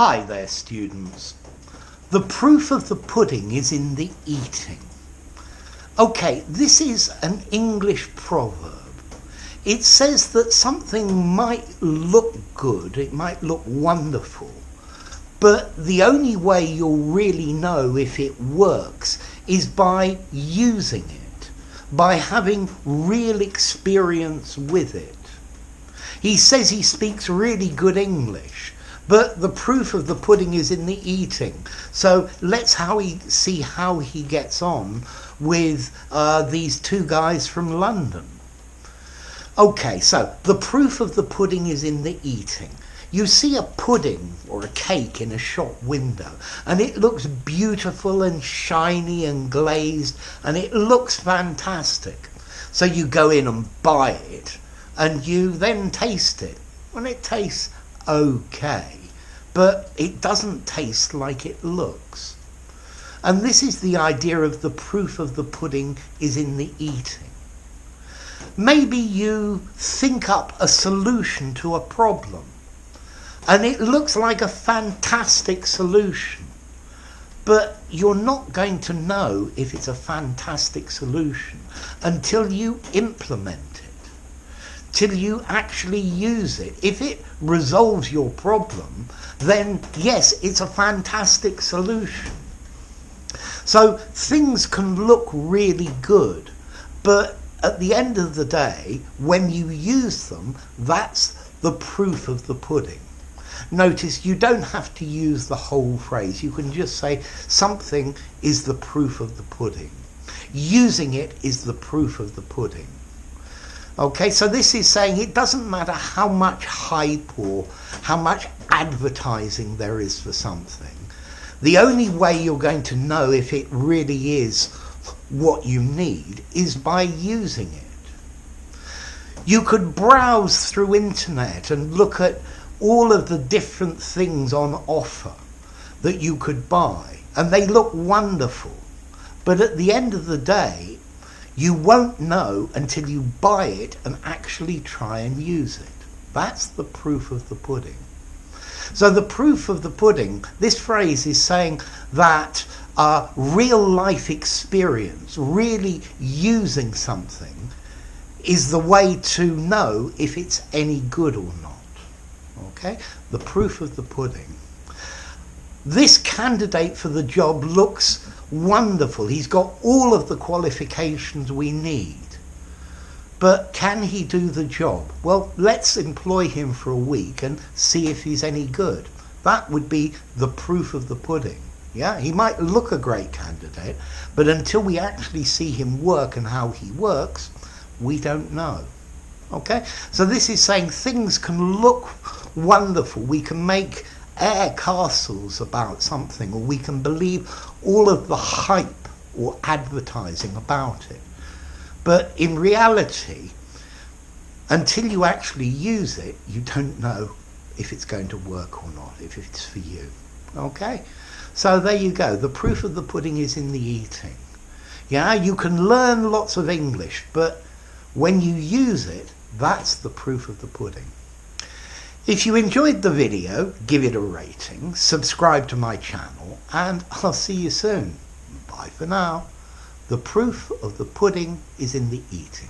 Hi there, students. The proof of the pudding is in the eating. Okay, this is an English proverb. It says that something might look good, it might look wonderful, but the only way you'll really know if it works is by using it, by having real experience with it. He says he speaks really good English, but the proof of the pudding is in the eating. So let's see how he gets on with these two guys from London. Okay, so the proof of the pudding is in the eating. You see a pudding or a cake in a shop window and it looks beautiful and shiny and glazed and it looks fantastic. So you go in and buy it and you then taste it. And it tastes okay, but it doesn't taste like it looks. And this is the idea of the proof of the pudding is in the eating. Maybe you think up a solution to a problem and it looks like a fantastic solution, but you're not going to know if it's a fantastic solution until you implement it, till you actually use it. If it resolves your problem, then yes, it's a fantastic solution. So things can look really good, but at the end of the day, when you use them, that's the proof of the pudding. Notice you don't have to use the whole phrase. You can just say something is the proof of the pudding. Using it is the proof of the pudding. Okay, so this is saying it doesn't matter how much hype or how much advertising there is for something. The only way you're going to know if it really is what you need is by using it. You could browse through internet and look at all of the different things on offer that you could buy, and they look wonderful. But at the end of the day, you won't know until you buy it and actually try and use it. That's the proof of the pudding. So the proof of the pudding, this phrase is saying that real life experience, really using something, is the way to know if it's any good or not. Okay, the proof of the pudding. This candidate for the job looks wonderful. He's got all of the qualifications we need. But can he do the job? Well, let's employ him for a week and see if he's any good. That would be the proof of the pudding. Yeah, he might look a great candidate, but until we actually see him work and how he works, we don't know. Okay, so this is saying things can look wonderful. We can make air castles about something, or we can believe all of the hype or advertising about it. But in reality, until you actually use it, you don't know if it's going to work or not, if it's for you. Okay? So there you go. The proof of the pudding is in the eating. Yeah, you can learn lots of English, but when you use it, that's the proof of the pudding. If you enjoyed the video, give it a rating, subscribe to my channel, and I'll see you soon. Bye for now. The proof of the pudding is in the eating.